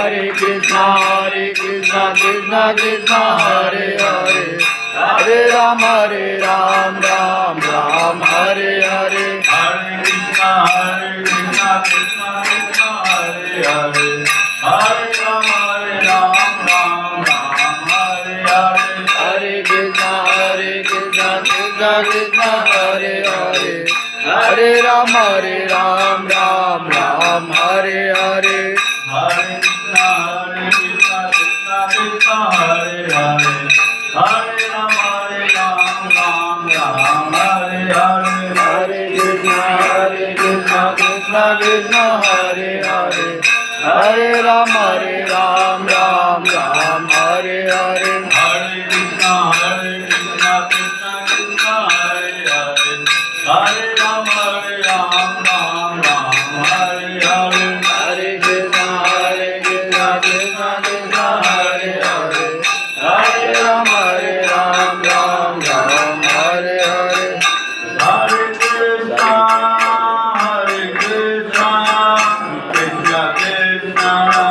Hare Krishna Krishna Krishna Hare Hare Hare Ram Ram Ram Hare Hare Hare Krishna Krishna Krishna Hare Hare Hare Ram Ram Ram Hare Hare Hare Krishna Krishna Krishna Hare Hare Hare Ram Ram Ram Hare Hare Hare Krishna Krishna Krishna Hare Hare Hare Ram Ram Hare Hare Hare Krishna Krishna Krishna Hare Hare Hare Ram